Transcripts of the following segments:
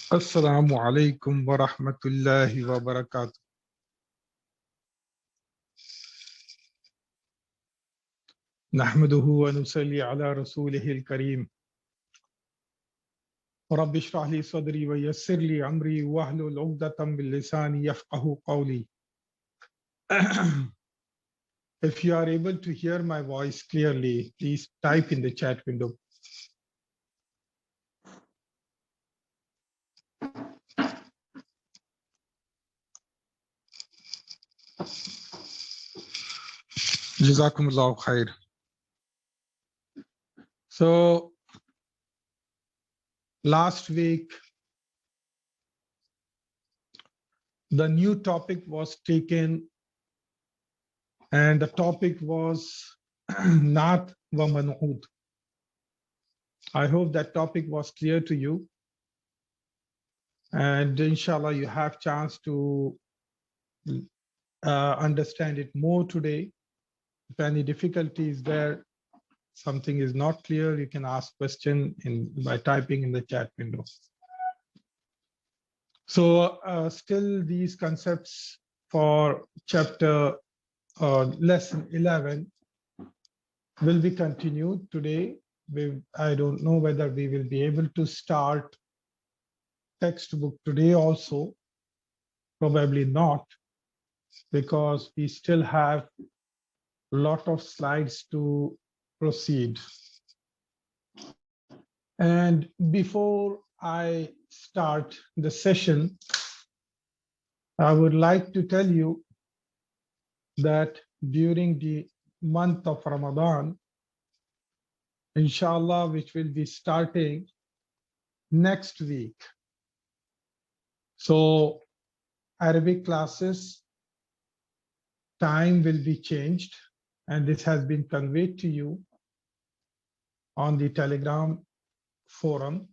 Assalamu alaikum wa rahmatullahi wa barakatuh. Nahmaduhu wa nusalli ala rasulihil kareem. Rabbi shrah li sadri wa yassir li amri wahlul uqdatam bil lisani yafqahu qawli. If you are able to hear my voice clearly, please type in the chat window. Jazakumullahu khair. So last week, the new topic was taken, and the topic was Naat wa Manuut. I hope that topic was clear to you. And inshallah, you have chance to understand it more today. If any difficulty is there, something is not clear, you can ask question by typing in the chat window. So still these concepts for chapter lesson 11 will be continued today. I don't know whether we will be able to start textbook today also. Probably not, because we still have a lot of slides to proceed. And before I start the session, I would like to tell you that during the month of Ramadan, inshallah, which will be starting next week. So Arabic classes time will be changed, and this has been conveyed to you on the Telegram forum,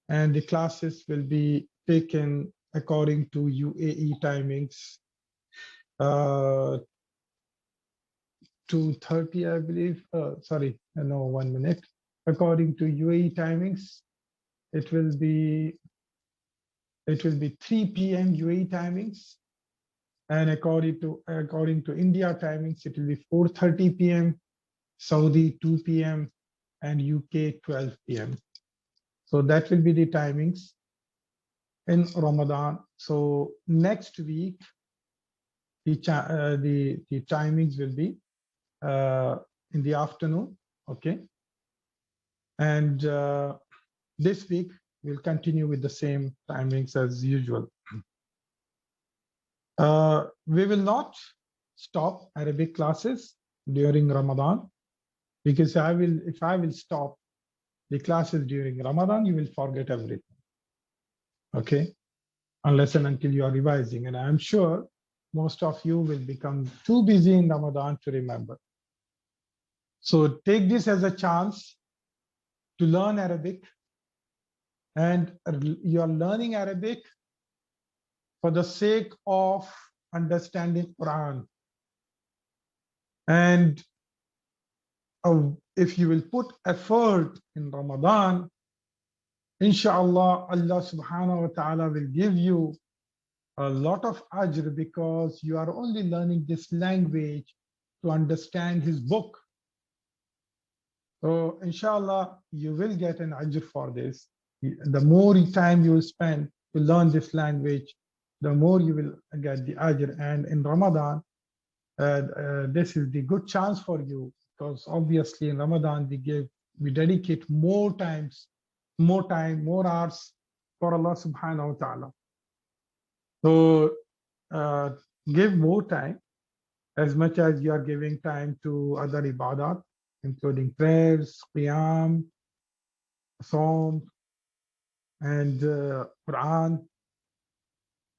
and the classes will be taken according to UAE timings, 2:30, I believe. Sorry, no, 1 minute. According to UAE timings, it will be 3 p.m. UAE timings, and according to India timings, it will be 4:30 p.m. Saudi 2 p.m. and UK 12 p.m. So that will be the timings in Ramadan. So next week, the timings will be in the afternoon, okay? And this week we'll continue with the same timings as usual. We will not stop Arabic classes during Ramadan, because if I will stop the classes during Ramadan, you will forget everything, okay? Unless and until you are revising. And I'm sure most of you will become too busy in Ramadan to remember. So take this as a chance to learn Arabic, and you are learning Arabic for the sake of understanding Quran. And if you will put effort in Ramadan, inshallah, Allah subhanahu wa ta'ala will give you a lot of ajr, because you are only learning this language to understand his book. So inshallah, you will get an ajr for this. The more time you will spend to learn this language, the more you will get the ajr. And in Ramadan, this is the good chance for you, because obviously in Ramadan we dedicate more time, more hours for Allah subhanahu wa ta'ala. So give more time, as much as you are giving time to other ibadat, including prayers, qiyam, psalm, and Quran.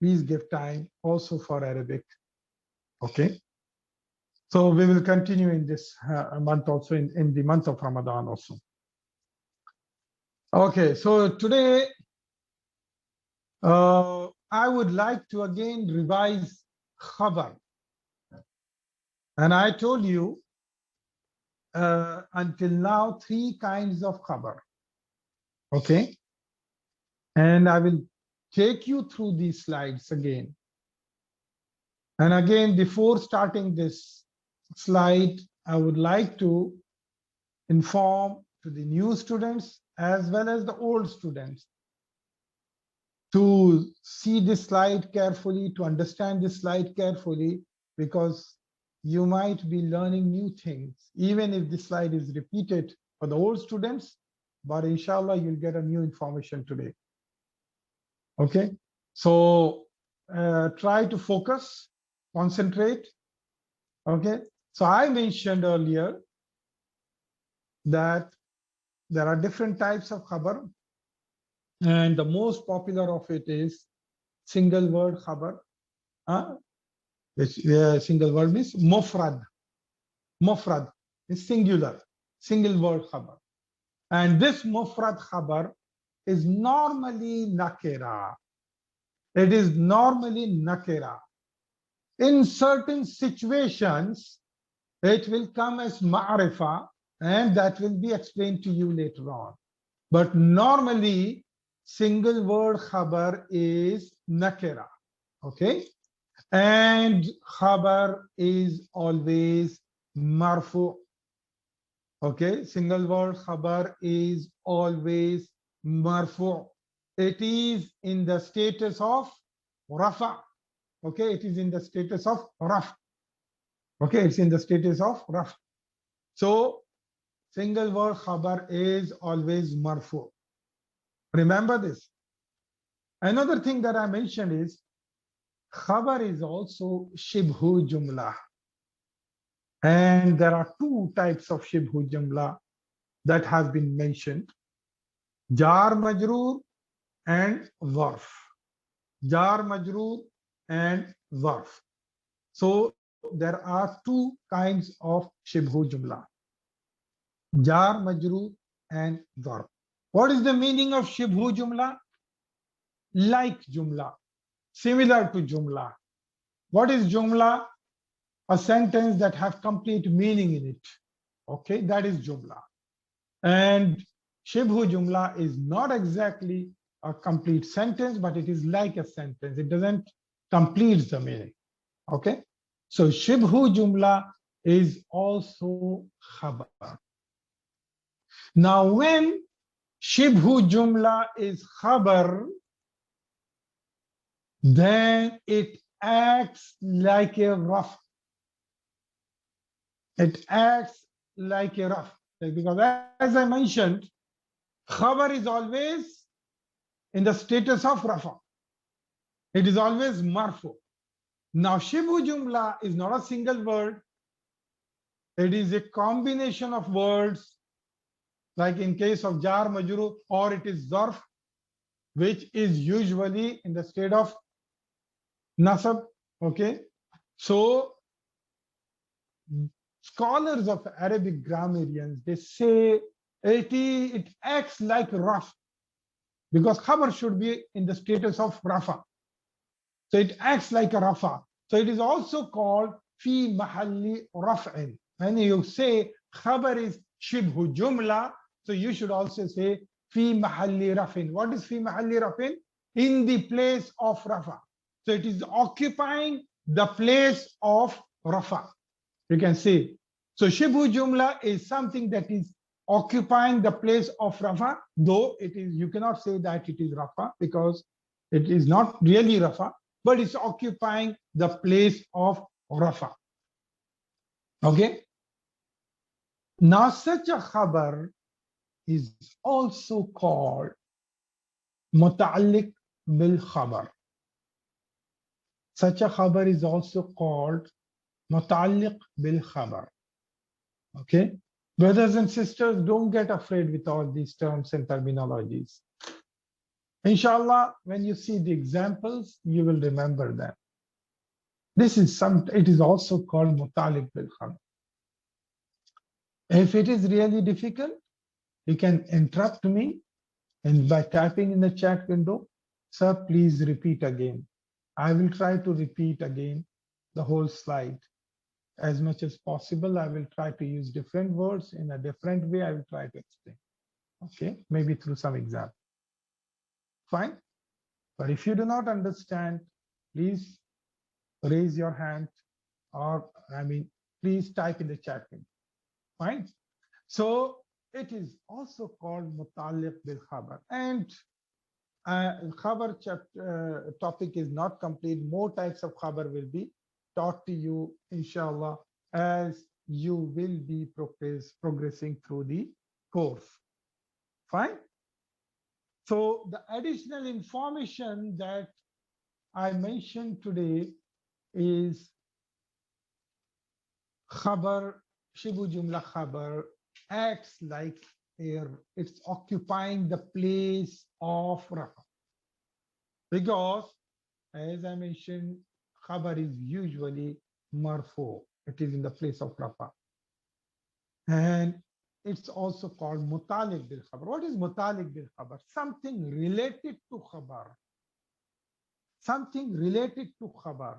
Please give time also for Arabic, okay? So we will continue in this month also, in the month of Ramadan also. Okay, so today I would like to again revise khabar. And I told you until now 3 kinds of khabar, okay? And I will take you through these slides again. And again, before starting this slide, I would like to inform to the new students as well as the old students to see this slide carefully, to understand this slide carefully, because you might be learning new things, even if this slide is repeated for the old students, but inshallah, you'll get a new information today. Okay, so try to focus, concentrate. Okay, so I mentioned earlier that there are different types of khabar, and the most popular of it is single word khabar. Which single word means mufrad. Mufrad is singular, single word khabar. And this mufrad khabar is normally nakira. It is normally nakira. In certain situations, it will come as ma'rifa, and that will be explained to you later on. But normally, single word khabar is nakira. Okay? And khabar is always marfu. Okay, single word khabar is always marfu. It is in the status of rafa. Okay, it is in the status of raf. Okay, it's in the status of raf. So single word khabar is always marfu. Remember this. Another thing that I mentioned is khabar is also shibhu jumla. And there are two types of Shibhu Jumla that have been mentioned: Jar Majroor and Zarf. Jar Majroor and Zarf. So there are two kinds of Shibhu Jumla: Jar Majroor and Zarf. What is the meaning of Shibhu Jumla? Like Jumla, similar to Jumla. What is Jumla? A sentence that has complete meaning in it. Okay, that is Jumla. And Shibhu Jumla is not exactly a complete sentence, but it is like a sentence. It doesn't complete the meaning. Okay? So Shibhu Jumla is also khabar. Now, when Shibhu Jumla is khabar, then it acts like a raf. It acts like a raf. Because as I mentioned, khabar is always in the status of rafa. It is always marfu. Now, Shibhu Jumla is not a single word. It is a combination of words, like in case of jar majrur, or it is zarf, which is usually in the state of nasab. Okay, so scholars of Arabic grammarians, they say it acts like raf, because khabar should be in the status of rafa. So it acts like a rafa. So it is also called fi mahalli raf'in. When you say khabar is shibhu jumla, so you should also say fi mahalli raf'in. What is fi mahalli raf'in? In the place of rafa. So it is occupying the place of rafa. You can see. So shibhu jumla is something that is occupying the place of rafa, though it is, you cannot say that it is rafa because it is not really rafa, but it's occupying the place of rafa. Okay. Now, such a khabar is also called Muttaliq bil khabar. Such a khabar is also called Muttaliq bil khabar. Okay. Brothers and sisters, don't get afraid with all these terms and terminologies. Inshallah, when you see the examples, you will remember them. It is also called Muttaliq bil khabar. If it is really difficult, you can interrupt me, and by typing in the chat window, sir, please repeat again. I will try to repeat again the whole slide. As much as possible, I will try to use different words in a different way. I will try to explain. Okay, maybe through some example. Fine. But if you do not understand, please raise your hand, or please type in the chat window. Fine. So it is also called Muttaliq bil Khabar. And Khabar topic is not complete. More types of Khabar will be taught to you, inshallah, as you will be progressing through the course. Fine. So the additional information that I mentioned today is Khabar, Shibhu Jumla Khabar acts like it's occupying the place of Rafa. Because, as I mentioned, Khabar is usually marfu. It is in the place of Rafa. And it's also called Muttaliq bil Khabar. What is Muttaliq bil Khabar? Something related to Khabar. Something related to Khabar.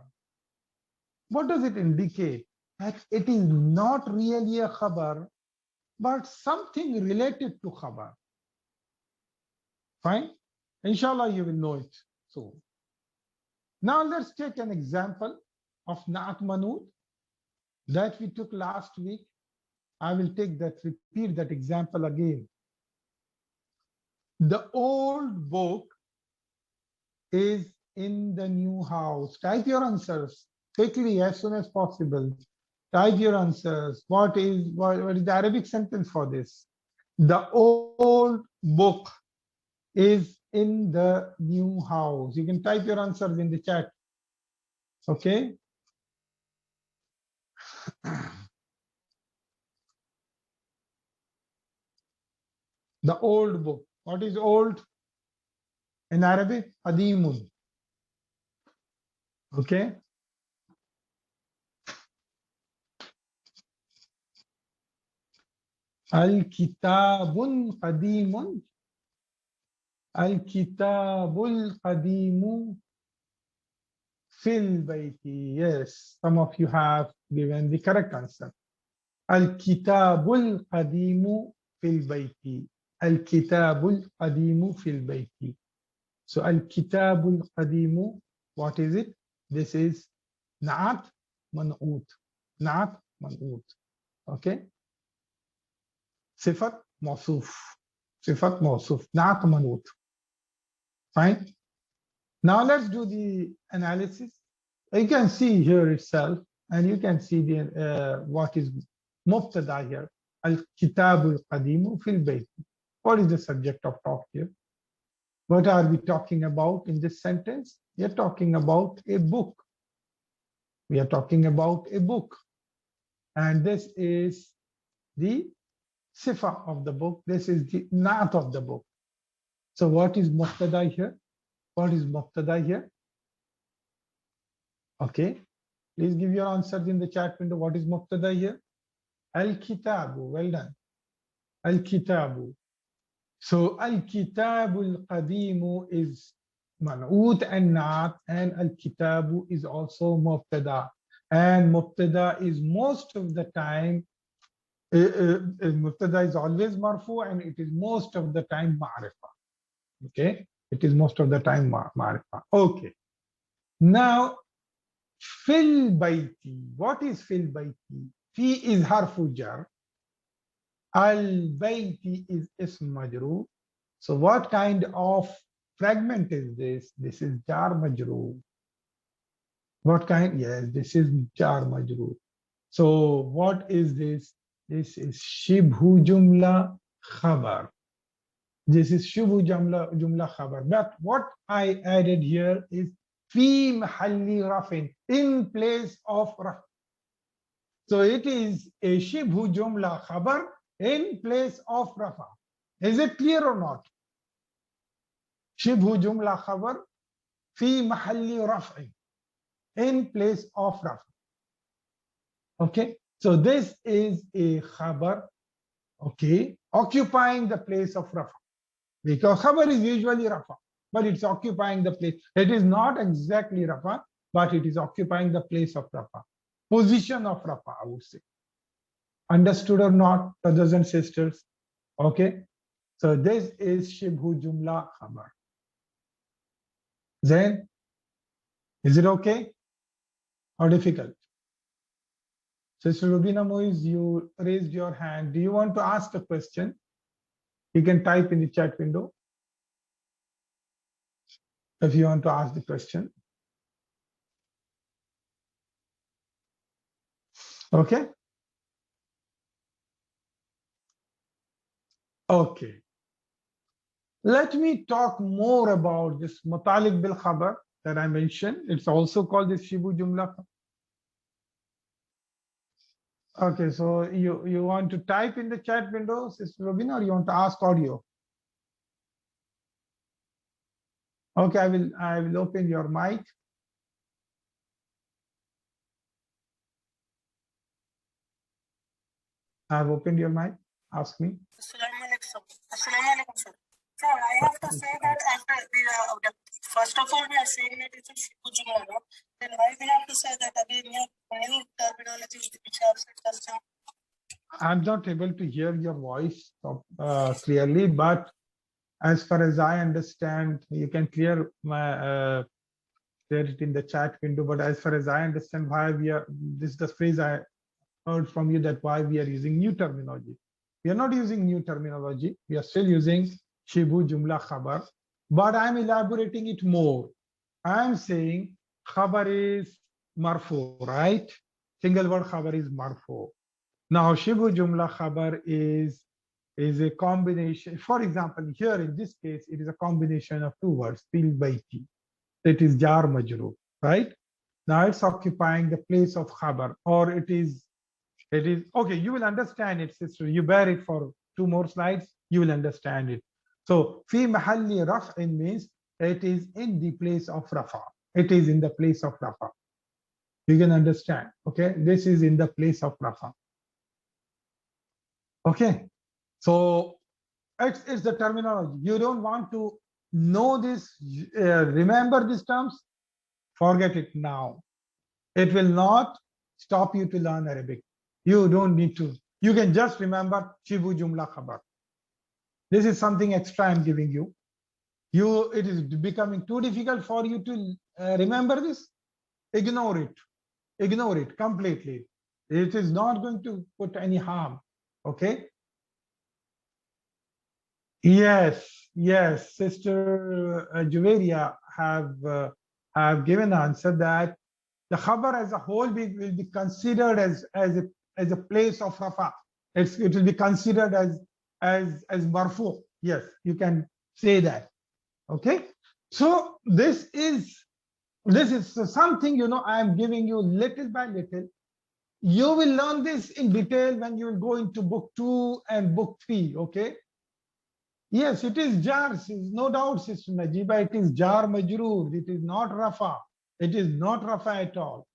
What does it indicate? That it is not really a Khabar, but something related to Khabar. Fine? Inshallah, you will know it soon. Now let's take an example of Naat Manuut that we took last week. I will repeat that example again. The old book is in the new house. Type your answers quickly as soon as possible. Type your answers. What is the Arabic sentence for this? The old book is in the new house. You can type your answers in the chat. Okay. The old book. What is old in Arabic? Qadimun. Okay. Al-kitabun qadimun. Al-kitabul qadimu fil bayti. Yes, some of you have given the correct answer. Al-kitabul qadimu fil bayti. Al-kitabul qadimu fil bayti. So Al-kitabul qadimu, what is it? This is Naat Manuut. Naat Manuut. Okay. Sifat Mausoof. Sifat Mausoof. Naat Manuut. Fine. Now let's do the analysis. You can see here itself, and you can see the what is Mubtada here. Al-kitabul qadimu fil bayti. What is the subject of talk here? What are we talking about in this sentence? We are talking about a book. We are talking about a book. And this is the Sifaah of the book. This is the Naat of the book. So what is Mubtada here? What is Mubtada here? Okay. Please give your answers in the chat window. What is Mubtada here? Al-kitabu. Well done. Al-kitabu. So Al-kitabul qadimu is Manuut and Naat, and Al-kitabu is also Mubtada. And Mubtada is most of the time, Mubtada is always marfu, and it is most of the time ma'rifa. Okay, it is most of the time ma'rifa. Okay. Now, fil bayti. What is fil bayti? Fi is harfu jar. Al-bayti is ism majroor. So what kind of fragment is this? This is jar majroor. What kind? Yes, this is jar majroor. So what is this? This is Shibhu Jumla Khabar. This is Shibhu Jumla Khabar. But what I added here is fi mahalli rafin, in place of raf. So it is a Shibhu Jumla Khabar in place of rafa. Is it clear or not? Shibhu Jumla Khabar fi mahalli raf'in, in place of rafa. Okay, so this is a khabar, okay, occupying the place of rafa. Because khabar is usually rafa, but it's occupying the place. It is not exactly rafa, but it is occupying the place of rafa. Position of rafa, I would say. Understood or not, brothers and sisters? Okay, so this is Shibhu Jumla Khabar. Then, is it okay or difficult? Sister Rubina Moise, you raised your hand. Do you want to ask a question? You can type in the chat window if you want to ask the question. Okay? Okay. Let me talk more about this Muttaliq bil Khabar that I mentioned. It's also called the Shibhu Jumla. Okay, so you want to type in the chat window, Sister Rubina, or you want to ask audio? Okay, I will open your mic. I've opened your mic. Ask me. Assalamu alaikum, sir. So I have to say that after first of all we are saying that it's a Shibhu Jumla, no? Then why we have to say that again new terminologies which have such as I'm not able to hear your voice clearly, but as far as I understand, you can clear it in the chat window. But as far as I understand, why we are this is the phrase I heard from you, that why we are using new terminology. We are not using new terminology. We are still using Shibhu Jumla Khabar, but I'm elaborating it more. I'm saying Khabar is marfu, right? Single word Khabar is marfu. Now Shibhu Jumla Khabar is a combination. For example, here in this case, it is a combination of two words, fil baiti. It is jar majroor, right? Now it's occupying the place of Khabar, or it is okay. You will understand it, sister. You bear it for 2 more slides. You will understand it. So fi mahalli raf'in means it is in the place of rafa. It is in the place of rafa. You can understand. Okay, this is in the place of rafa. Okay, so it's the terminology. You don't want to know this, remember these terms, forget it now. It will not stop you to learn Arabic. You don't need to. You can just remember Shibhu Jumla Khabar. This is something extra I'm giving you. It is becoming too difficult for you to remember this. Ignore it. Ignore it completely. It is not going to put any harm. Okay. Yes, yes, Sister Juveria have given answer that the khabar as a whole will be considered as a place of rafa. It will be considered as marfu. Yes, you can say that. Okay, so this is something, I am giving you little by little. You will learn this in detail when you will go into book 2 and book 3. Okay. Yes, it is jar, no doubt, Sister Najiba. It is jar majroor. It is not rafa. It is not rafa at all.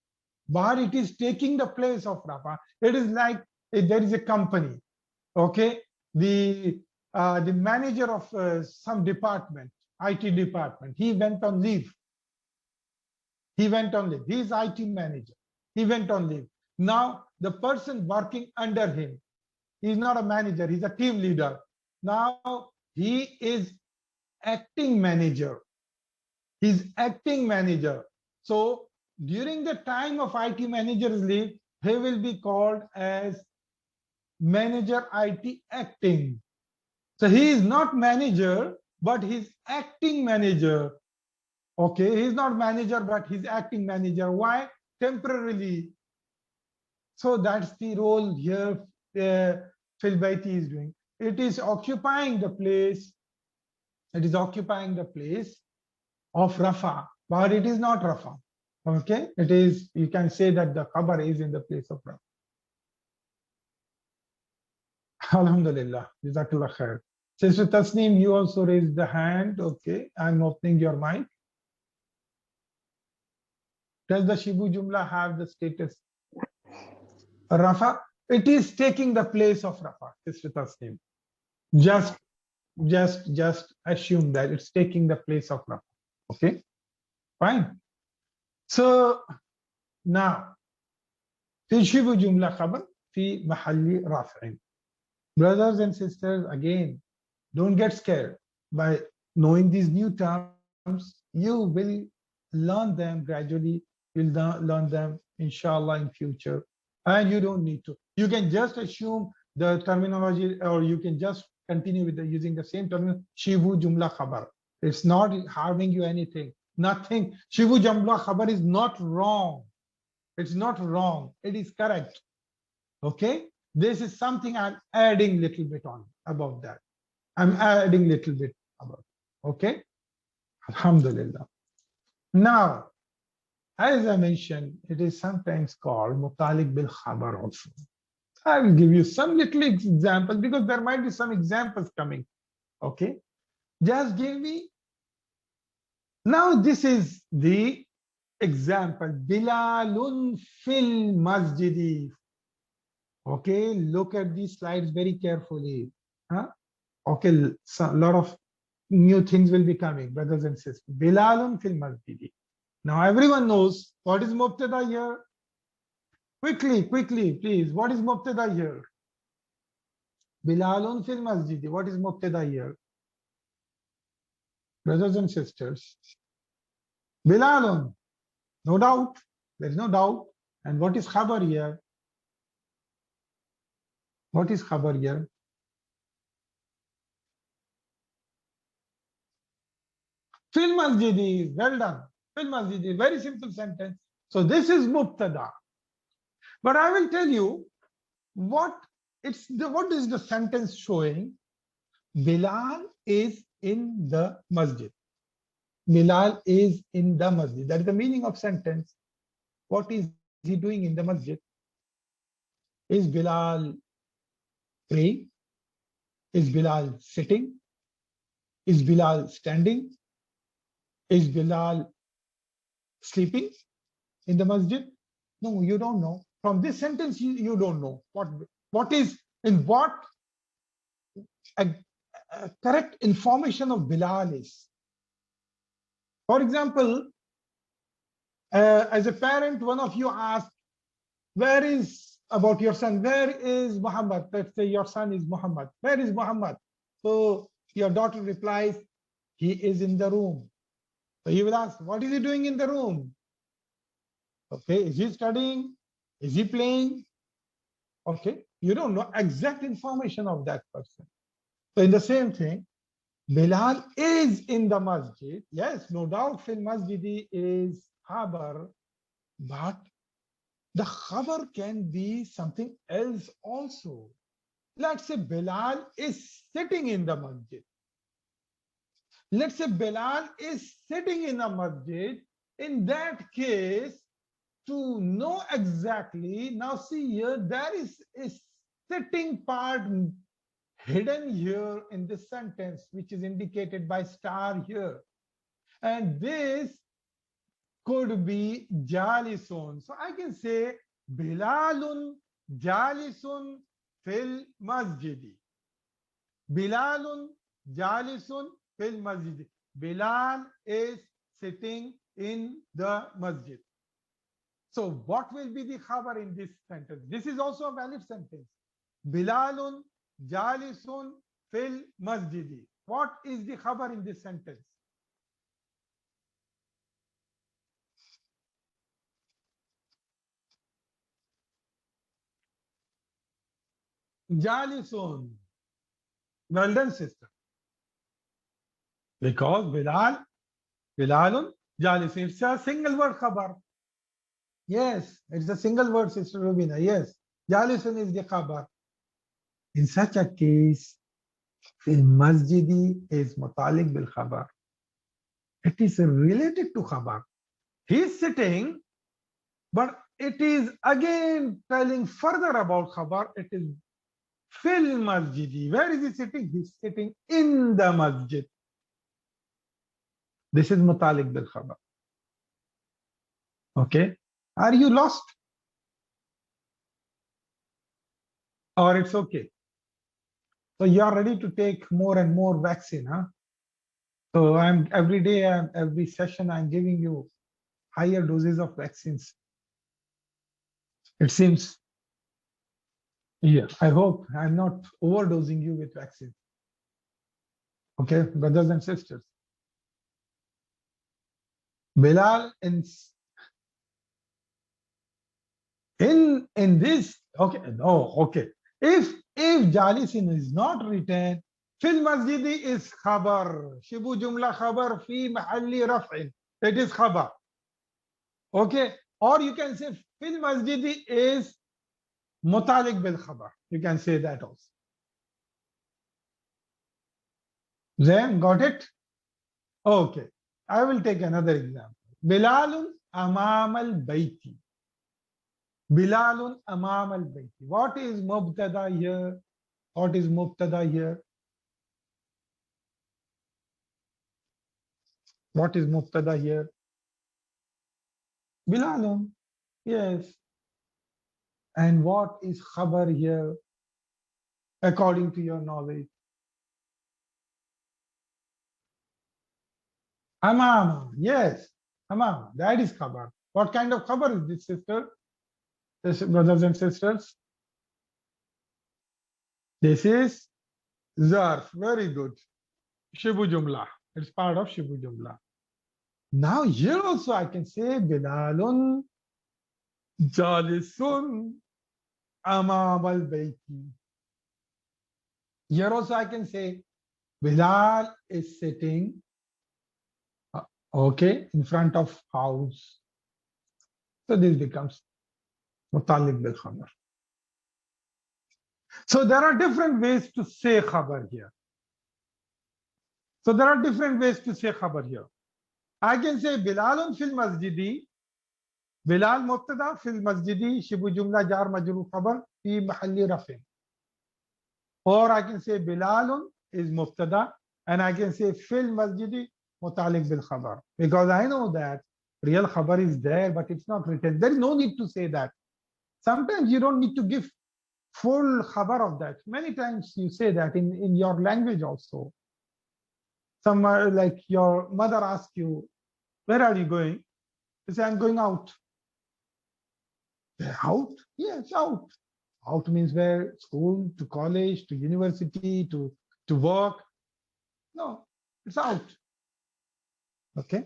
But it is taking the place of rafa. It is like there is a company. Okay, the manager of some department, IT department, he went on leave. He went on leave. He is IT manager. He went on leave. Now the person working under him, he is not a manager. He's a team leader. Now he is acting manager. He's acting manager. So during the time of IT manager's leave, he will be called as manager IT acting. So he is not manager, but he's acting manager. Okay, he's not manager, but he's acting manager. Why? Temporarily. So that's the role here Fil Baiti is doing. It is occupying the place. It is occupying the place of Rafa, but it is not Rafa. Okay, it is. You can say that the Khabar is in the place of Rafa. Alhamdulillah. Jazakallah khair. Sister Tasneem, you also raised the hand. Okay, I'm opening your mic. Does the Shibhu Jumla have the status Rafa? It is taking the place of Rafa, Sister Tasneem. Just assume that it's taking the place of Rafa. Okay, fine. So now, fi Shibhu Jumla Khabar fi mahalli raf'in. Brothers and sisters, again, don't get scared by knowing these new terms. you will learn them gradually. You'll learn them, inshallah, in future. And you don't need to. You can just assume the terminology, or you can just continue with using the same term, Shibhu Jumla Khabar. It's not harming you anything. Nothing. Shibhu Jumla Khabar is not wrong. It's not wrong. It is correct. Okay? This is something I'm adding little bit on about that. I'm adding little bit about it. Okay? Alhamdulillah. Now, as I mentioned, it is sometimes called Muttaliq bil Khabar also. I will give you some little examples because there might be some examples coming. Okay? Just give me. Now, this is the example. Bilalun fil masjidi. Okay, look at these slides very carefully. Huh? Okay, so a lot of new things will be coming, brothers and sisters. Bilalun fil masjidi. Now everyone knows what is mubtada here. Quickly, please. What is mubtada here? Bilalun fil masjidi. What is mubtada here? Brothers and sisters. Bilalun. No doubt. There is no doubt. And what is khabar here? What is khabar here? Fil masjidi. Well done. Fil masjidi. Very simple sentence. So this is mubtada. But I will tell you what is the sentence showing? Bilal is in the masjid. Bilal is in the masjid. That is the meaning of sentence. What is he doing in the masjid? Is Bilal praying? Is Bilal sitting? Is Bilal standing? Is Bilal sleeping in the masjid? No, you don't know. From this sentence, you don't know what is in what a correct information of Bilal is. For example, as a parent, one of you asked, where is about your son? Where is Muhammad? Let's say your son is Muhammad. Where is Muhammad? So your daughter replies, he is in the room. So you will ask, what is he doing in the room? Okay, is he studying? Is he playing? Okay, you don't know exact information of that person. So in the same thing, Bilal is in the masjid. Yes, no doubt fil masjidi is khabar, but the khabar can be something else also. Let's say Bilal is sitting in the masjid. Let's say Bilal is sitting in a masjid. In that case, to know exactly, now see here, there is a sitting part hidden here in this sentence, which is indicated by star here. And this could be jalisun. So I can say Bilalun jalisun fil masjidi. Bilalun jalisun fil masjidi. Bilal is sitting in the masjid. So what will be the khabar in this sentence? This is also a valid sentence. Bilalun jalisun fil masjidi. What is the khabar in this sentence? Jalisun. Well done, sister. Because Bilalun jalisun. It's a single word khabar. Yes, it's a single word, Sister Rubina. Yes, jalisun is the khabar. In such a case, fil masjidi is mutaliq bil khabar. It is related to khabar. He is sitting, but it is again telling further about khabar. It is fil masjidi. Where is he sitting? He is sitting in the masjid. This is mutaliq bil khabar. Okay. Are you lost? Or it's okay? So you are ready to take more and more vaccine, huh? So every day and every session I'm giving you higher doses of vaccines. It seems, yeah, I hope I'm not overdosing you with vaccine. Okay, brothers and sisters. Bilal in this, okay, no, okay. If Jalisin is not written, fil masjidi is khabar. Shibhu Jumla Khabar fi mahalli raf'in. It is khabar. Okay. Or you can say fil masjidi is Muttaliq bil khabar. You can say that also. Then got it? Okay. I will take another example. Bilalun amam al bayti. Bilalun amam al bayti. What is mubtada here? What is mubtada here? What is mubtada here? Bilalun. Yes. And what is khabar here? According to your knowledge. Amama. Yes. Amama. That is khabar. What kind of khabar is this, sister? Brothers and sisters? This is zarf. Very good. Shibhu Jumla. It's part of Shibhu Jumla. Now here also I can say Bilalun Jalisun Amam al Bayti. Here also I can say Bilal is sitting, okay, in front of house. So this becomes Muttaliq bil Khabar. So there are different ways to say Khabar here. I can say Bilalun fil masjidi. Bilal mubtada fil masjidi Shibhu Jumla jar majrur khabar fi mahalli rafin. Or I can say Bilalun is mubtada and I can say fil masjidi Muttaliq bil khabar. Because I know that real khabar is there, but it's not written. There is no need to say that. Sometimes you don't need to give full khabar of that. Many times you say that in your language also. Somewhere like your mother asks you, where are you going? You say, I'm going out. Out? Yes, out. Out means where? School, to college, to university, to work. No, it's out. Okay.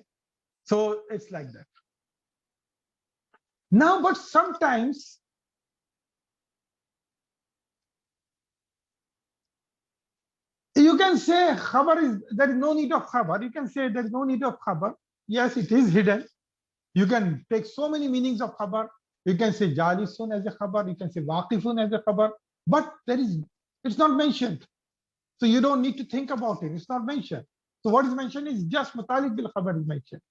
So it's like that. Now, but sometimes you can say khabar is, there is no need of khabar. You can say there is no need of khabar. Yes, it is hidden. You can take so many meanings of khabar. You can say jalisun as a khabar. You can say waqifun as a khabar. But it's not mentioned. So you don't need to think about it. It's not mentioned. So what is mentioned is just Muttaliq bil khabar is mentioned.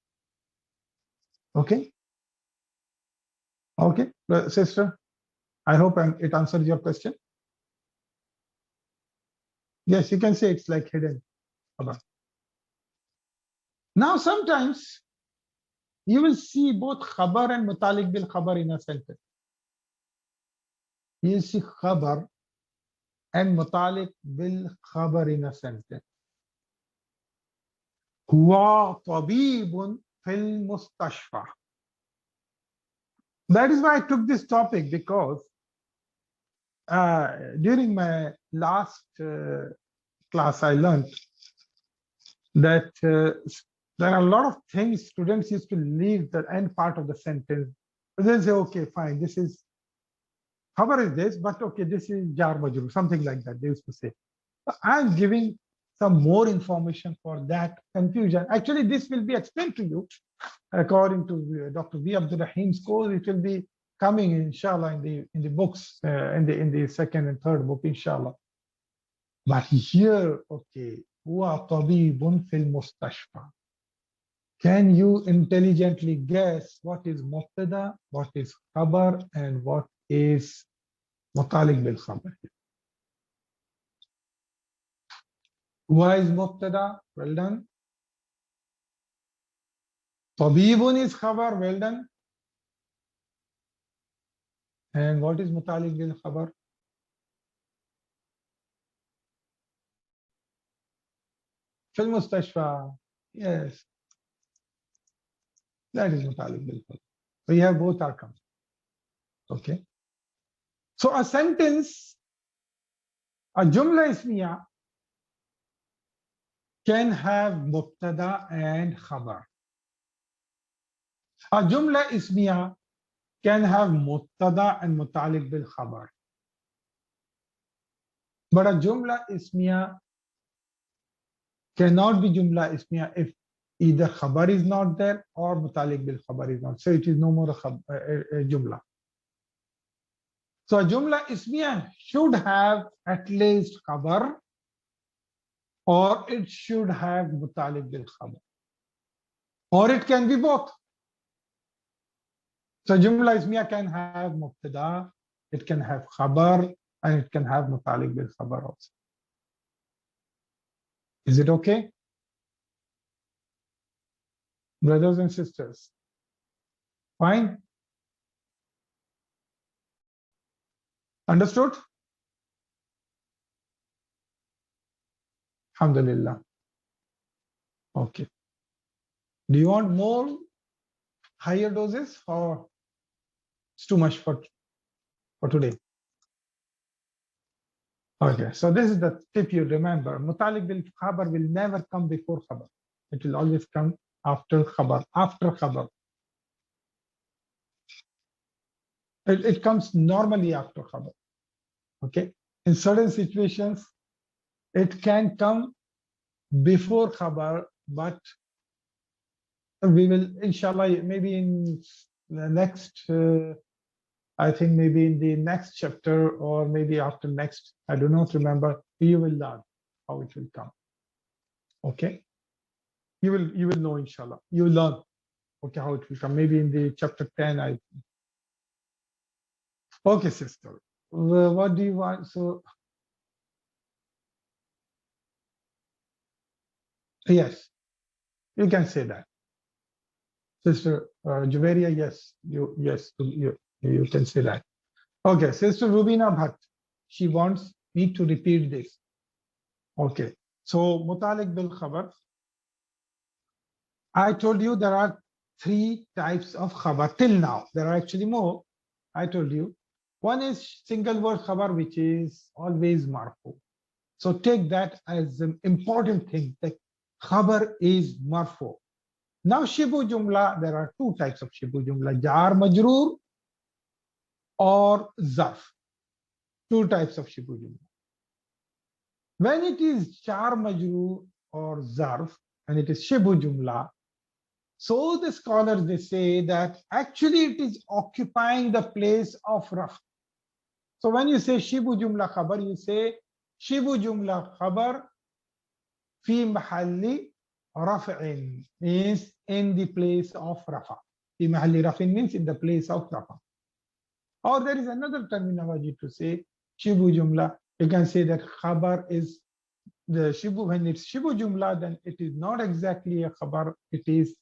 Okay. Okay, sister. I hope it answers your question. Yes, you can say it's like hidden khabar. Now sometimes you will see both khabar and Muttaliq bil khabar in a sentence. You see khabar and Muttaliq bil khabar in a sentence. Huwa tabibun fil mustashfa. That is why I took this topic, because during my last class I learned that there are a lot of things students used to leave the end part of the sentence. They say, okay, fine, this is khabar is this, but okay, this is jar majrur, something like that they used to say. So I'm giving some more information for that confusion. Actually, this will be explained to you according to Dr. V. AbdurRaheem's course. It will be coming, inshallah, in the books, in the second and third book, inshallah. But here, okay, huwa tabibun fil mustashfa. Can you intelligently guess what is mubtada, what is khabar, and what is Muttaliq bil khabar? Why is mubtada? Well done. Tabibun is khabar. Well done. And what is Muttaliq bil khabar? Fil mustashfa. Yes. That is Muttaliq bil khabar. So you have both outcomes. Okay. So a sentence, a Jumla Ismiya, can have mubtada and khabar. A Jumla Ismiya can have Mubtada and Muttaliq bil Khabar. But a Jumla Ismiya cannot be Jumla Ismiya if either Khabar is not there or Muttaliq bil Khabar is not. So it is no more a Jumla. So a Jumla Ismiya should have at least Khabar, or it should have Muttaliq bil Khabar. Or it can be both. So Jumla Ismiya can have Mubtada, it can have Khabar, and it can have Muttaliq bil Khabar also. Is it okay? Brothers and sisters? Fine? Understood? Alhamdulillah. Okay. Do you want more higher doses, or it's too much for today? Okay, so this is the tip you remember. Muttaliq bil Khabar will never come before Khabar. It will always come after Khabar, after Khabar. It comes normally after Khabar. Okay, in certain situations, it can come before Khabar, but we will, inshallah, maybe in the next, I think maybe in the next chapter, or maybe after next, I do not remember, you will learn how it will come. Okay, you will know, inshallah. You will learn, okay, how it will come. Maybe in the chapter 10, I think. Okay, sister. What do you want? So, yes, you can say that. Sister Juveria, yes, you can say that. Okay, Sister Rubina Bhatt, she wants me to repeat this. Okay, so Muttaliq bil Khabar. I told you there are 3 types of Khabar till now. There are actually more. I told you. One is single word Khabar, which is always marfu. So take that as an important thing, that Khabar is marfu. Now Shibhu Jumla, there are 2 types of Shibhu Jumla, Jar Majroor or Zarf. 2 types of Shibhu Jumla. When it is Jar Majroor or Zarf, and it is Shibhu Jumla, so the scholars, they say that actually it is occupying the place of Raf. So when you say Shibhu Jumla Khabar, you say Shibhu Jumla Khabar fi mahalli raf'in, means in the place of Rafa. Fi mahalli raf'in means in the place of Rafa. Or there is another terminology to say Shibhu Jumla. You can say that Khabar is the Shibhu. When it's Shibhu Jumla, then it is not exactly a Khabar. It is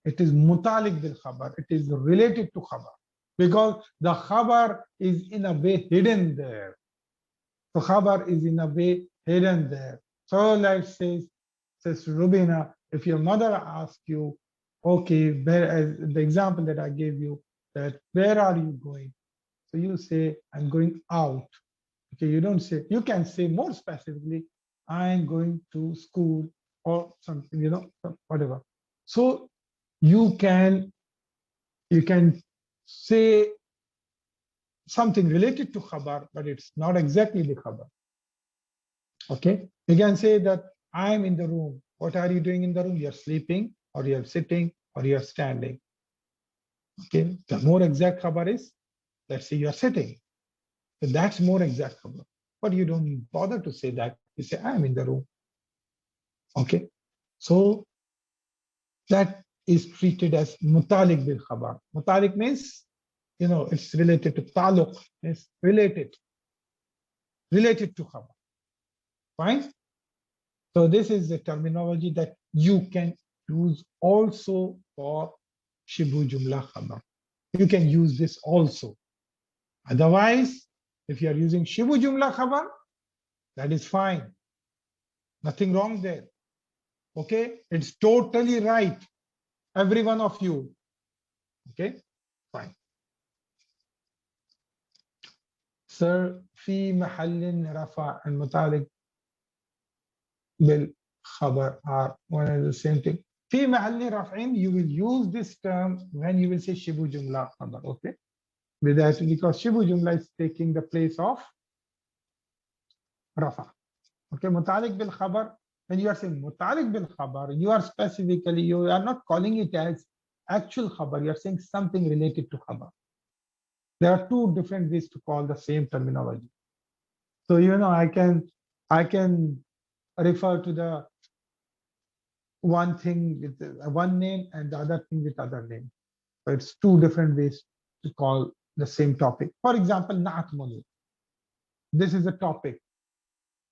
Muttaliq bil Khabar. It is related to Khabar, because the Khabar is in a way hidden there. So Khabar is in a way hidden there. So let's say, says Rubina, if your mother asks you, okay, the example that I gave you, that where are you going? So you say, I'm going out. Okay, you don't say, you can say more specifically, I'm going to school or something, whatever. So you can say something related to Khabar, but it's not exactly the Khabar. Okay, you can say that I'm in the room. What are you doing in the room? You're sleeping, or you're sitting, or you're standing. Okay, the more exact Khabar is, let's say you're sitting. So that's more exact Khabar. But you don't bother to say that. You say, I'm in the room. Okay, so that is treated as Muttaliq bil Khabar. Muttaliq means, it's related to Taluq, it's related to Khabar. Fine? So this is the terminology that you can use also for Shibhu Jumla Khabar. You can use this also. Otherwise, if you are using Shibhu Jumla Khabar, that is fine. Nothing wrong there. Okay? It's totally right. Every one of you. Okay? Fine. Sir, fi mahallin rafa and Muttaliq bil Khabar are one and the same thing. في محل رفع, you will use this term when you will say Shibhu Jumla Khabar. Okay, with that, because Shibhu Jumla is taking the place of Rafa. Okay, Muttaliq bil Khabar. When you are saying Muttaliq bil Khabar, you are specifically, you are not calling it as actual Khabar. You are saying something related to Khabar. There are two different ways to call the same terminology. So I can refer to the one thing with one name and the other thing with other name. So it's two different ways to call the same topic. For example, Naat Manuut. This is a topic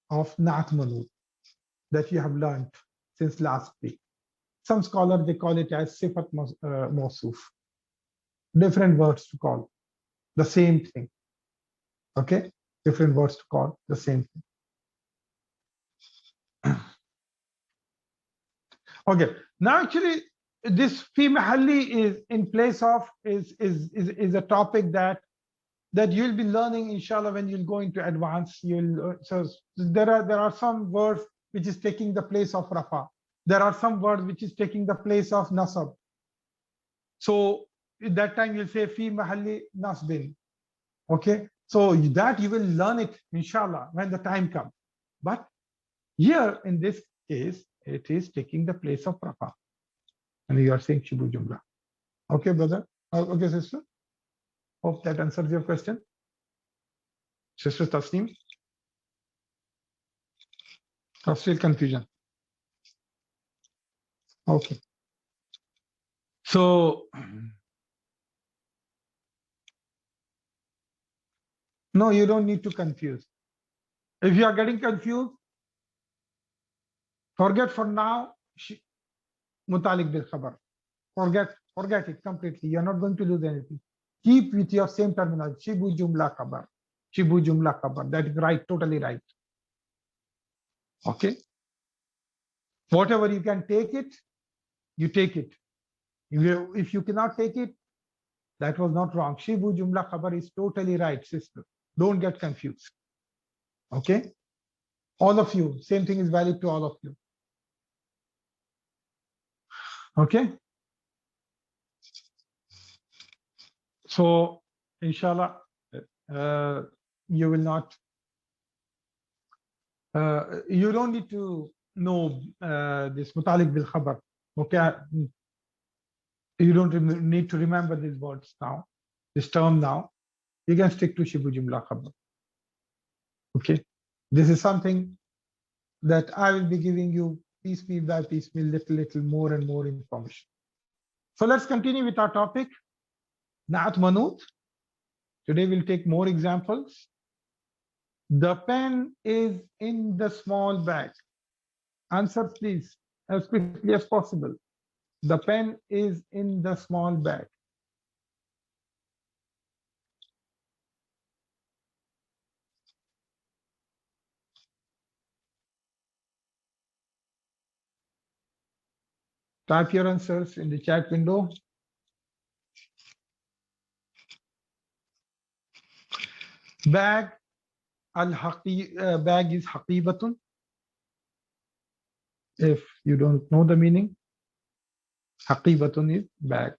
of Naat Manuut that you have learned since last week. Some scholars, they call it as Sifat Mausoof. Different words to call the same thing. Okay, different words to call the same thing. Okay, now actually this fi mahalli is in place of is a topic that you'll be learning inshallah when you'll go into advanced. So there are some words which is taking the place of rafa. There are some words which is taking the place of nasab. So at that time you'll say fi mahalli nasbin. Okay, so that you will learn it inshallah when the time comes. But here in this case, it is taking the place of rafa, and you are saying Shibhu Jumla. Okay, brother. Okay, sister. Hope that answers your question. Sister Tasneem. Or still confusion? Okay. So no, you don't need to confuse. If you are getting confused, forget for now Muttaliq bil Khabar. Forget it completely. You're not going to lose anything. Keep with your same terminology. Shibhu Jumla Khabar. Shibhu Jumla Khabar. That is right, totally right. Okay. Whatever you can take it, you take it. If you cannot take it, that was not wrong. Shibhu Jumla Khabar is totally right, sister. Don't get confused. Okay. All of you, same thing is valid to all of you. Okay. So, inshallah, you will not, you don't need to know this Muttaliq bil Khabar. Okay. You don't need to remember these words now, this term now. You can stick to Shibhu Jumla Khabar. Okay. This is something that I will be giving you piecemeal by piecemeal, little more and more information. So let's continue with our topic, Naat Manuut. Today we'll take more examples. The pen is in the small bag. Answer please, as quickly as possible. The pen is in the small bag. Type your answers in the chat window. Bag, bag is haqibatun. If you don't know the meaning, haqibatun is bag.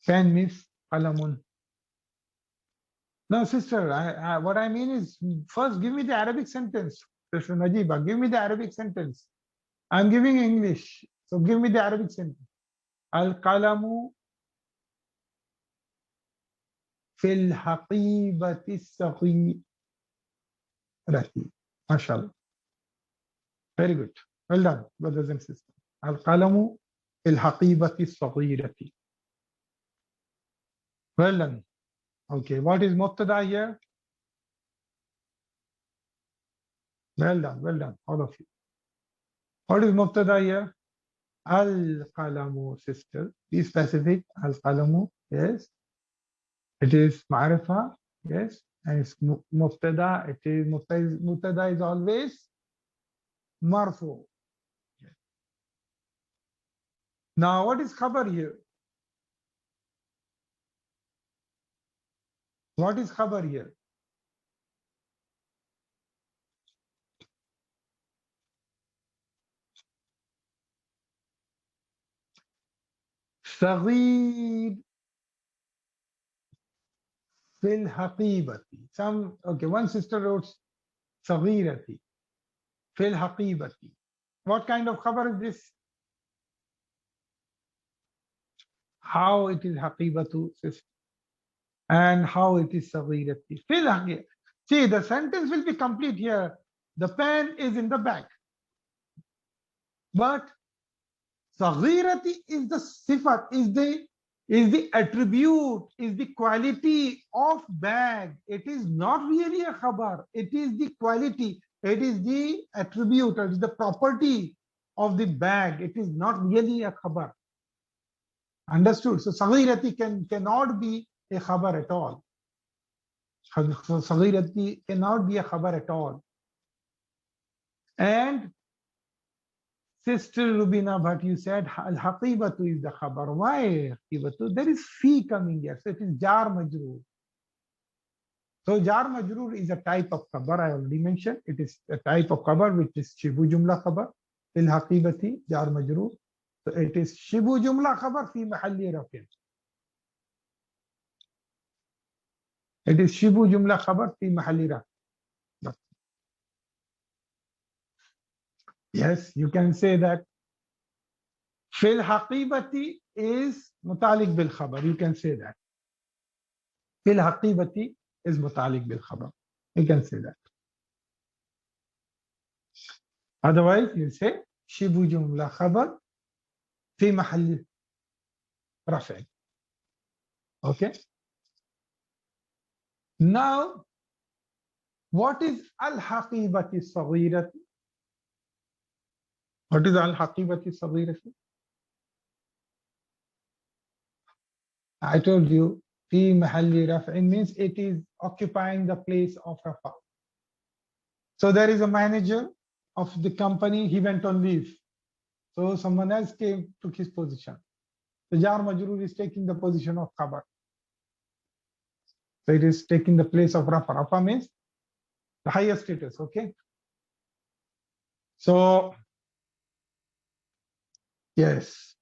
Pen means qalamun. No, sister, what I mean is, first give me the Arabic sentence. Sister Najiba, give me the Arabic sentence. I'm giving English, so give me the Arabic sentence. Al-qalamu fil haqibati saghirati. MashaAllah. Very good. Well done, brothers and sisters. Al-qalamu fil haqibati saghirati. Well done. Okay, what is mubtada here? Well done, all of you. What is mubtada here? Al-qalamu, sister. Be specific. Al-qalamu, yes. It is ma'rifa, yes. And it's mubtada. It is mubtada is always marfu. Now, what is khabar here? What is khabar here? صغير في الحقيبة. Some, okay, one sister wrote صغيرتي في الحقيبة. What kind of khabar is this? How it is حقيبة, sister, and how it is صغيرتي في الحقيبة. See, the sentence will be complete here. The pen is in the bag, but صغيرتي is the sifat, is the attribute, is the quality of bag. It is not really a khabar. It is the quality. It is the attribute. It is the property of the bag. It is not really a khabar. Understood? So صغيرتي cannot be a khabar at all. صغيرتي cannot be a khabar at all. And Sister Rubina, but you said al-haqibatu is the khabar. Why haqibatu? There is fi coming here. So it is jar majroor. So jar majroor is a type of khabar. I already mentioned. It is a type of khabar which is Shibhu Jumla Khabar. Al-haqibati jar majroor. So it is Shibhu Jumla Khabar fi mahalli rafin. It is Shibhu Jumla Khabar fi mahalli rafin. Yes, you can say that. Fil haqibati is Muttaliq bil khabar. You can say that. Fil haqibati is Muttaliq bil khabar. You can say that. Otherwise, you say Shibhu Jumla Khabar fi mahalli rafi'. Okay. Now, what is al-haqibati saghirati? What is al-haqibati saghirati? I told you, fi mahalli raf'in means it is occupying the place of rafa. So there is a manager of the company, he went on leave. So someone else came, took his position. The jar majroor is taking the position of khabar. So it is taking the place of rafa. Rafa means the higher status, okay? So, yes.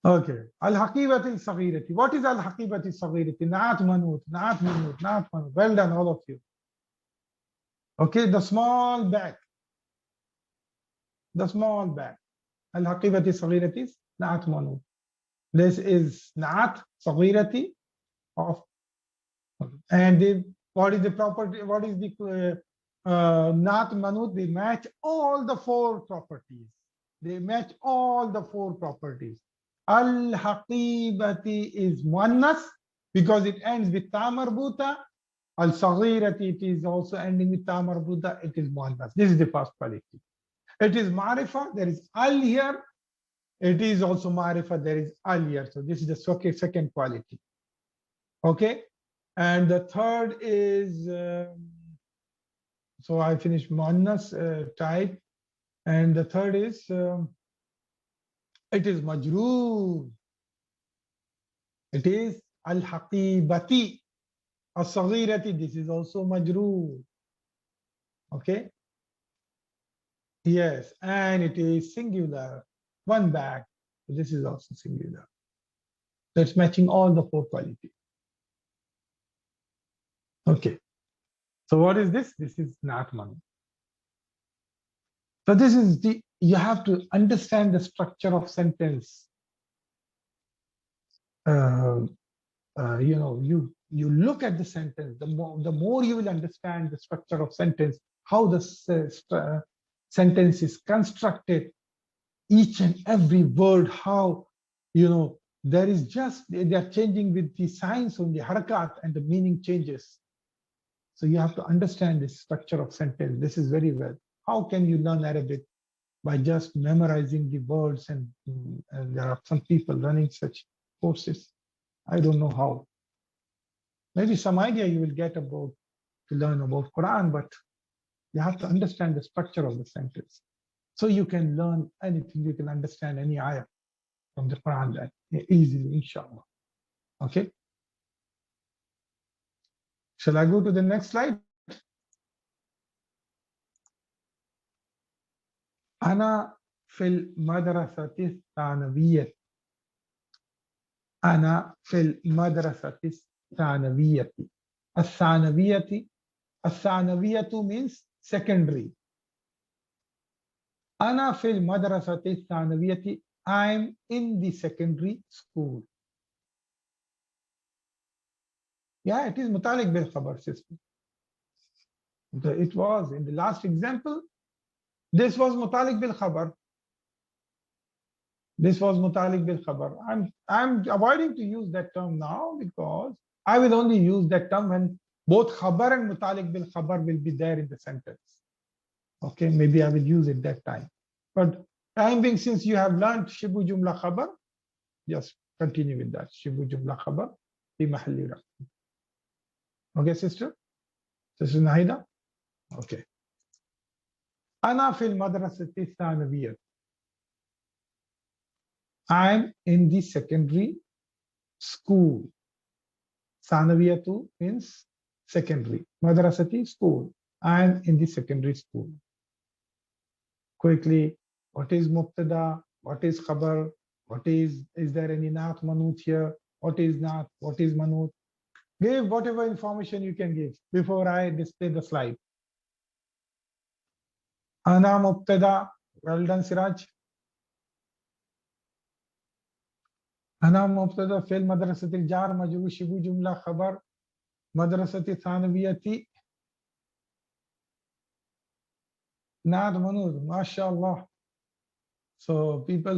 Okay. Al-haqibati saghirati. What is al-haqibati saghirati? Naat Manuut, Naat Manuut, Naat Manuut. Well done, all of you. Okay, the small bag. The small bag. Al-haqibati saghirati is Naat Manuut. This is Naat saghirati of, and what is the property? What is the Naat Manuut? They match all the four properties. They match all the four properties. Al-haqibati is muannas because it ends with ta marbuta. Al-saghirati, it is also ending with ta marbuta. It is muannas. This is the first quality. It is marifa. There is al here. It is also marifa. There is al here. So this is the second quality. Okay. And the third is, so I finished muannas type. And the third is, it is majroor. It is al-haqibati. As-saghirati, this is also majroor. Okay. Yes, and it is singular. One bag. So this is also singular. So it's matching all the four qualities. Okay. So what is this? This is Naat Manuut. So this is the, you have to understand the structure of sentence. You know, you look at the sentence, the more you will understand the structure of sentence, how the sentence is constructed, each and every word, how, you know, there is just, they are changing with the signs on the harakat and the meaning changes. So you have to understand the structure of sentence. This is very well. How can you learn Arabic? By just memorizing the words, and there are some people running such courses. I don't know how. Maybe some idea you will get about to learn about Quran, but you have to understand the structure of the sentence. So you can learn anything, you can understand any ayah from the Quran easily, inshallah. Okay. Shall I go to the next slide? Ana fil madrasati thanawiyah. أنا في المدرسة الثانوية. الثانوية. الثانوية means secondary. أنا في المدرسة الثانوية. I'm in the secondary school. Yeah, it is متعلق بالخبر system. It was in the last example. This was متعلق بالخبر. This was متعلق بالخبر. I'm avoiding to use that term now because I will only use that term when both خبر and متعلق بالخبر will be there in the sentence. Okay, maybe I will use it that time. But time being, since you have learned Shibhu Jumla Khabar, just continue with that. Shibhu Jumla Khabar fi mahalli raf'in. Okay, sister? Sister Nahida? Okay. Ana fil madrasati thanawiyya. I'm in the secondary school. Thanawiyatu means secondary. Madrasati, school. I'm in the secondary school. Quickly, what is mubtada? What is khabar? What is there any Naat Manuut here? What is Naat? What is Manuut? Give whatever information you can give before I display the slide. Ana mubtada. Well done, Siraj. Ana mubtada fil madrasatil jar majrur shibhu jumla khabar madrasati thanawiyati Naat Manuut. MashaAllah. So people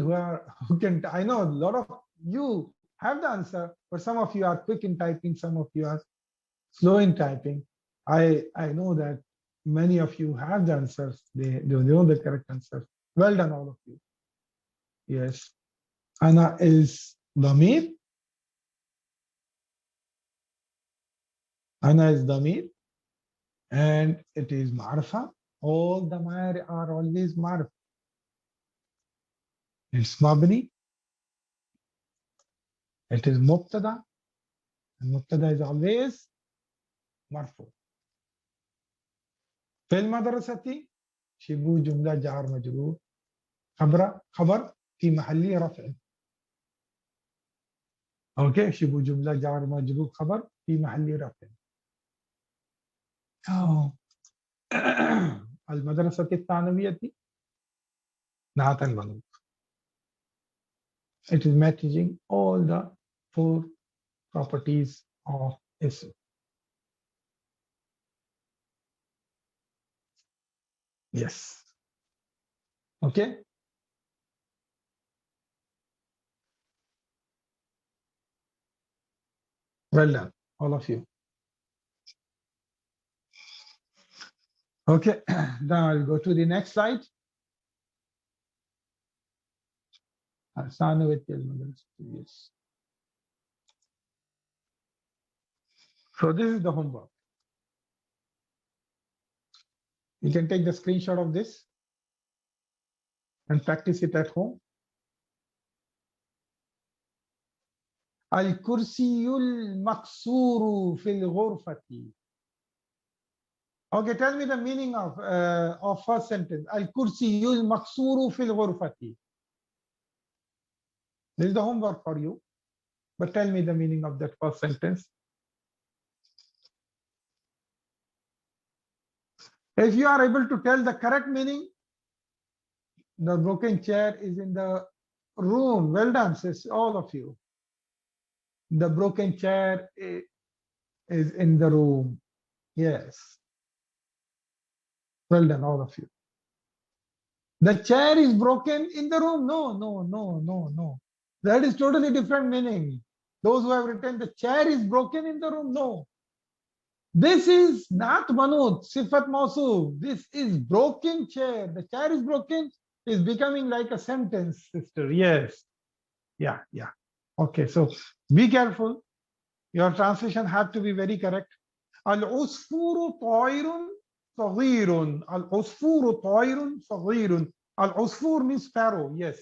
who can, I know a lot of you have the answer, but some of you are quick in typing, some of you are slow in typing. I know that many of you have the answers. They know the correct answers. Well done, all of you. Yes. Ana is Damir. Ana is Damir. And it is Ma'rifa. All the Damir are always Ma'rifa. It's Mabni. It is Mubtada. And Mubtada is always Marfu. في المدرسة شبه جملة جار مجرور خبر في محل رفع. اوكي شبه جملة جار مجرور خبر في محل رفع. المدرسة الثانوية نعت المنوط. It is matching all the four properties of ism. Yes. Okay. Well done, all of you. Okay, now I'll go to the next slide. Yes. So this is the homework. You can take the screenshot of this and practice it at home. الكرسي المكسور في الغرفة. Okay, tell me the meaning of first sentence. الكرسي المكسور في الغرفة. This is the homework for you. But tell me the meaning of that first sentence. If you are able to tell the correct meaning, the broken chair is in the room. Well done, sis, all of you. The broken chair is in the room. Yes. Well done, all of you. The chair is broken in the room. No. That is totally different meaning. Those who have written the chair is broken in the room, no. This is not Manuut, Sifat Mausoof. This is broken chair. The chair is broken is becoming like a sentence, sister. Yes. Yeah. Okay, so be careful. Your translation have to be very correct. Al-usfuru ta'irun saghirun. Al-usfuru ta'irun saghirun. Al-usfur means sparrow. Yes.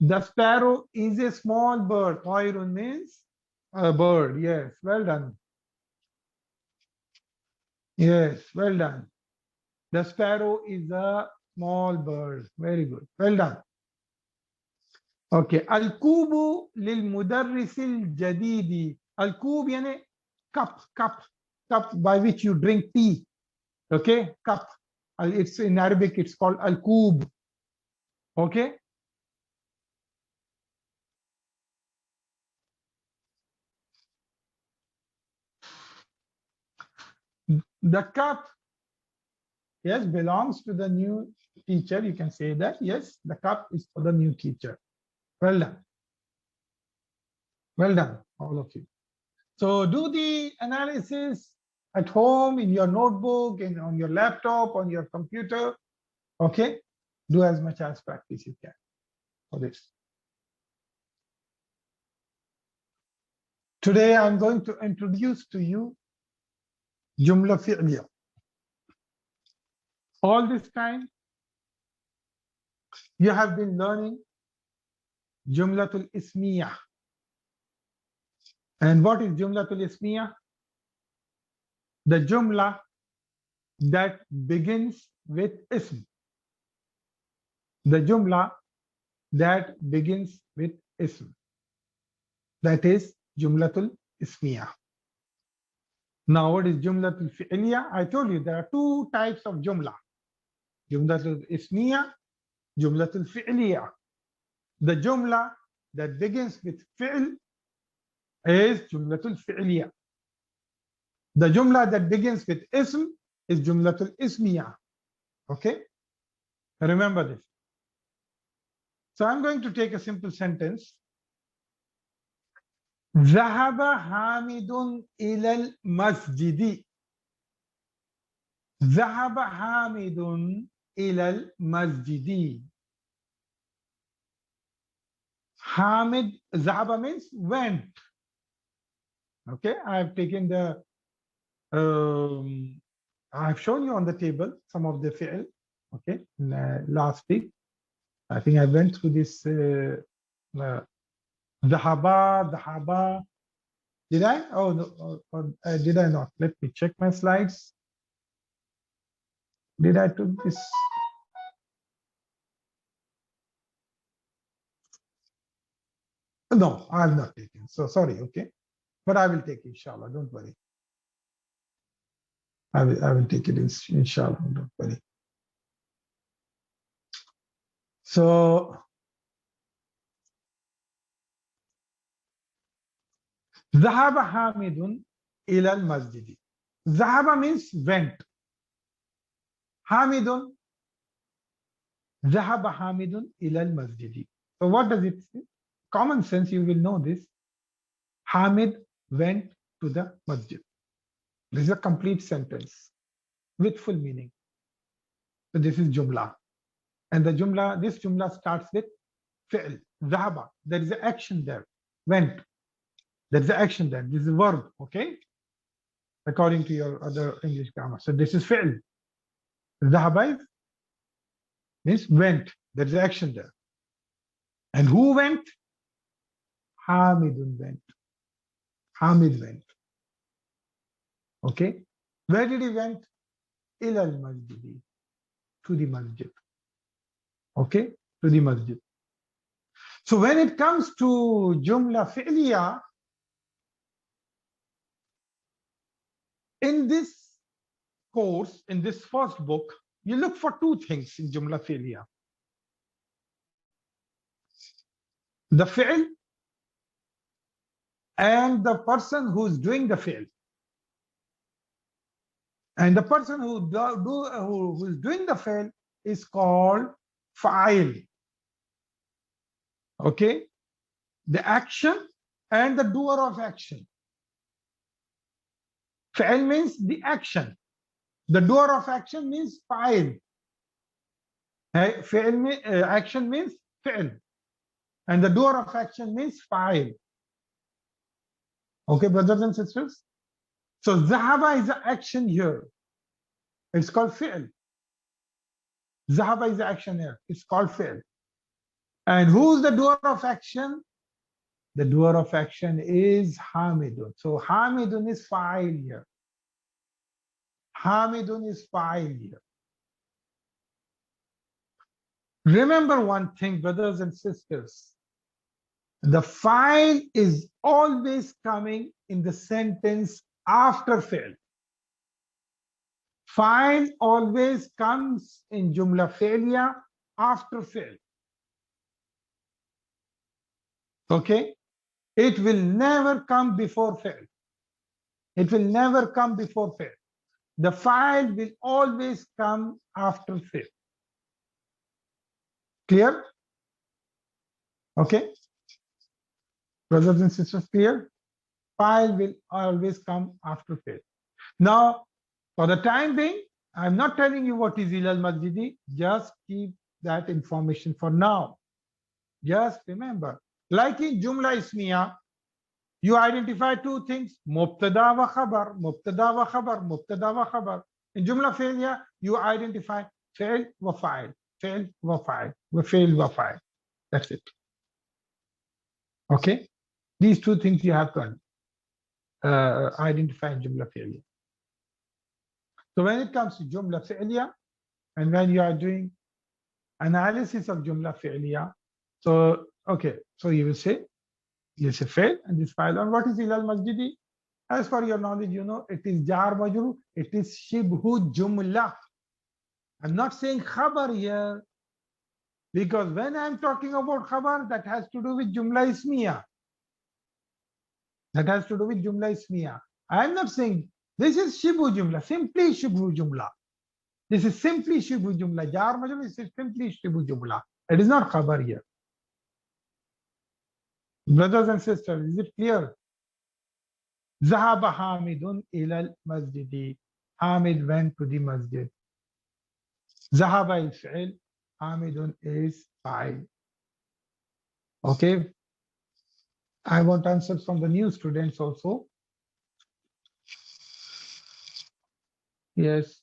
The sparrow is a small bird. Ta'irun means a bird. Yes. Well done. Yes. Well done. The sparrow is a small bird. Very good. Well done. Okay. Al-kubu lil-mudarrisil jadidi. Al-kub yani cup by which you drink tea. Okay, cup. It's in Arabic, it's called al-kub. Okay. The cup, yes, belongs to the new teacher. You can say that. Yes, the cup is for the new teacher. Well done. Well done, all of you. So do the analysis at home, in your notebook, on your laptop, on your computer. Okay. Do as much as practice you can for this. Today I'm going to introduce to you Jumla Fi'liya. All this time you have been learning Jumlatul Ismiyah. And what is Jumlatul Ismiyah? The Jumla that begins with Ism. The Jumla that begins with Ism. That is Jumlatul Ismiyah. Now, what is Jumlatul Fi'liya? I told you there are two types of Jumla. Jumlatul Ismiyah, Jumlatul Fi'liya. The Jumla that begins with Fi'l is Jumlatul Fi'liya. The Jumla that begins with Ism is Jumlatul Ismiyah. Okay? Remember this. So I'm going to take a simple sentence. ذهب حامد إلى المسجد. ذهب حامد إلى المسجد. Hamid, ذهب means went. Okay, I have taken the, I have shown you on the table some of the fi'l. Okay, last week. I think I went through this ذهب. Did I? Oh, no, did I not? Let me check my slides. Did I took this? No, I have not taken. So sorry, okay. But I will take it, inshallah. Don't worry. I will take it, inshallah. Don't worry. So ذهب حامد إلى المسجد. ذهب means went. حامد ذهب حامد إلى المسجد. So what does it say? Common sense, you will know this. Hamid went to the masjid. This is a complete sentence with full meaning. So this is Jumla. And the Jumla, this Jumla starts with fi'l, ذهب. There is an action there. Went. There is an action there. This is a verb, okay? According to your other English grammar. So this is fi'l. ذهب means went. There is an action there. And who went? Hamidun went. Hamid went. Okay. Where did he went? Ila al-masjid. To the masjid. Okay. To the masjid. So when it comes to Jumla Fi'liya, in this course, in this first book, you look for two things in Jumla Fi'liya. The fi'l and the person who is doing the fi'l. And the person who is doing the fi'l is called fa'il. Okay? The action and the doer of action. Fi'il means the action. The doer of action means fa'il. Action means fi'il. And the doer of action means fa'il. Okay, brothers and sisters? So Zahaba is the action here. It's called fi'il. Zahaba is the action here. It's called fi'il. And who's the doer of action? The doer of action is Hamidun. So Hamidun is fa'il here. Hamidun is fa'il here. Remember one thing, brothers and sisters. The file is always coming in the sentence after fi'l. File always comes in Jumla Fi'liya after fi'l. Okay? It will never come before fi'l. It will never come before fi'l. The file will always come after fi'l. Clear? Okay? Brothers and sisters, clear? File will always come after fi'l. Now, for the time being, I'm not telling you what is ilal masjidi. Just keep that information for now. Just remember, like in Jumla Ismiya, you identify two things: mubtada wa khabar, mubtada wa khabar, mubtada wa khabar. In Jumla Fi'liya, you identify fi'l wa fa'il, fi'l wa fa'il, wa fi'l wa fa'il. That's it. Okay? These two things you have to identify in Jumla Fi'liya. So when it comes to Jumla Fi'liya, and when you are doing analysis of Jumla Fi'liya, so okay, so you will say fail and this file. And what is ilal masjidi? As for your knowledge, you know it is jar majrur, it is shibhu jumla. I'm not saying khabar here, because when I'm talking about khabar, that has to do with Jumla Ismiya. That has to do with Jumla Ismiya. I'm not saying this is Shibhu Jumla, simply Shibhu Jumla. This is simply Shibhu Jumla. Jar majrur is simply Shibhu Jumla. It is not khabar here. Brothers and sisters, is it clear? Zahaba Hamidun ilal masjidi. Hamid went to the masjid. Zahaba is fi'il, Hamidun is fa'il. Okay. I want answers from the new students also. Yes.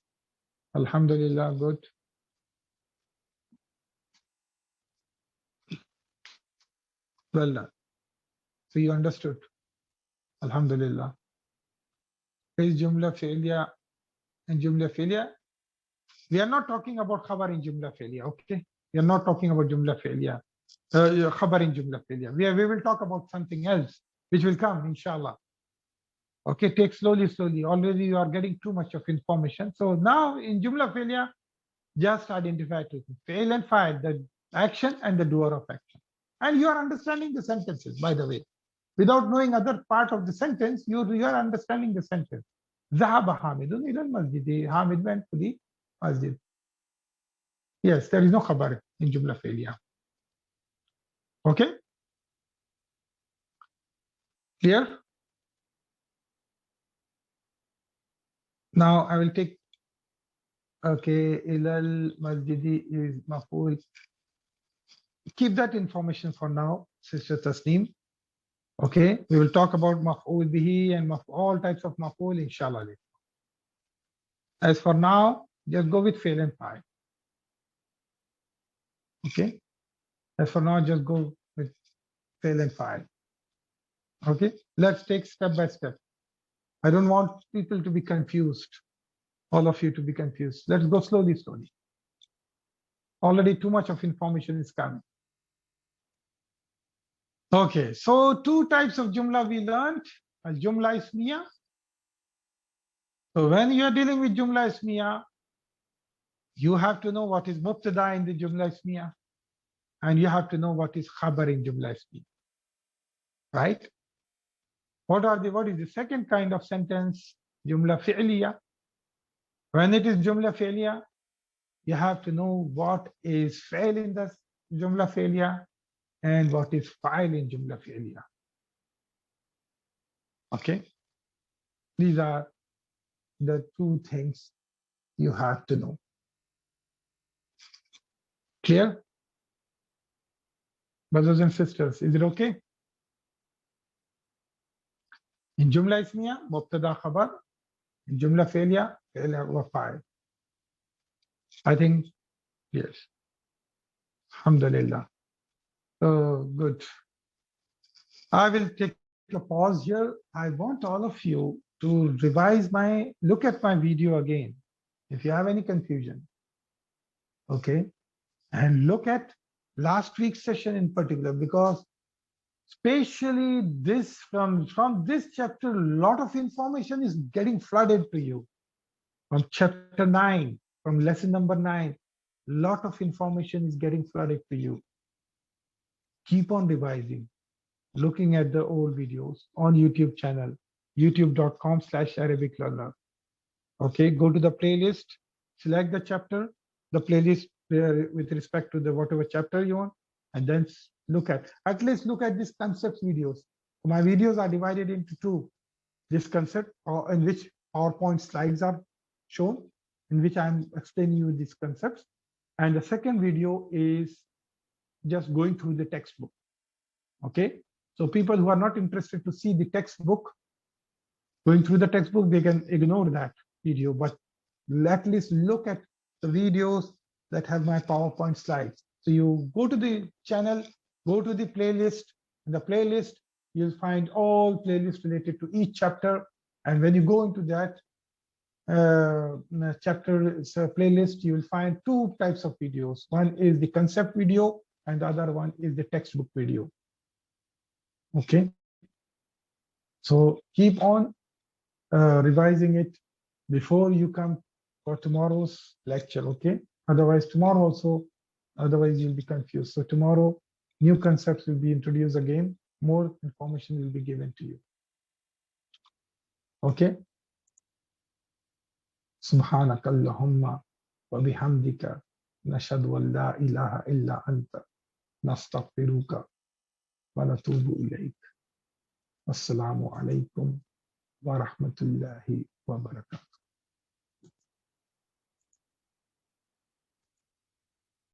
Alhamdulillah, good. Well done. So you understood. Alhamdulillah. Is Jumla Fi'liya and Jumla Fi'liya? We are not talking about khabar in Jumla Fi'liya, okay? We are not talking about Jumla Fi'liya. Khabar in Jumla Fi'liya. We will talk about something else, which will come, inshallah. Okay, take slowly. Already you are getting too much of information. So now in Jumla Fi'liya, just identify two things: fail and file, the action and the doer of action. And you are understanding the sentences, by the way. Without knowing other part of the sentence, you are understanding the sentence. Zahaba Hamidun ila al-masjid. Hamid went to the masjid. Yes, there is no khabar in Jumla Fi'liya. Okay? Clear? Now I will take, okay, ilal masjidi is maf'ul. Keep that information for now, Sister Tasneem. Okay, we will talk about maf'ul bihi and all types of maf'ul, inshallah. As for now, just go with fail and file. Okay, as for now, just go with fail and file. Okay, let's take step by step. I don't want people to be confused, all of you to be confused. Let's go slowly. Already too much of information is coming. Okay, so two types of Jumla we learned. Jumla Ismiya. So when you are dealing with Jumla Ismiya, you have to know what is Mubtada in the Jumla Ismiya, and you have to know what is Khabar in Jumla Ismiya. Right? What is the second kind of sentence? Jumla Fi'liya. When it is Jumla Fi'liya, you have to know what is fail in the Jumla Fi'liya and what is file in Jumla Fi'liya. Okay? These are the two things you have to know. Clear? Brothers and sisters, is it okay? In Jumla Ismiya, Mubtada Khabar. In Jumla Fi'liya, Fi'l wa Fa'il. I think, yes. Alhamdulillah. So good. I will take a pause here. I want all of you to revise look at my video again. If you have any confusion, okay? And look at last week's session in particular, because Especially this from this chapter, a lot of information is getting flooded to you. From chapter 9, from lesson number 9, lot of information is getting flooded to you. Keep on revising, looking at the old videos on YouTube channel, youtube.com/Arabic learner. Okay, go to the playlist, select the chapter, the playlist with respect to the whatever chapter you want, and then look at least look at these concepts videos. My videos are divided into two. This concept, or in which PowerPoint slides are shown, in which I'm explaining you these concepts. And the second video is just going through the textbook. Okay, so people who are not interested to see the textbook, going through the textbook, they can ignore that video, but at least look at the videos that have my PowerPoint slides. So you go to the channel, go to the playlist. In the playlist, you'll find all playlists related to each chapter. And when you go into that chapter playlist, you will find two types of videos. One is the concept video, and the other one is the textbook video. Okay. So keep on revising it before you come for tomorrow's lecture, okay? Otherwise, tomorrow also, otherwise you'll be confused. So tomorrow, new concepts will be introduced again. More information will be given to you. Okay? Subhanaka Allahumma wa bihamdika nashhadu an la ilaha illa anta nastaghfiruka wa natubu ilayk. Assalamu alaikum wa rahmatullahi wa barakatuh.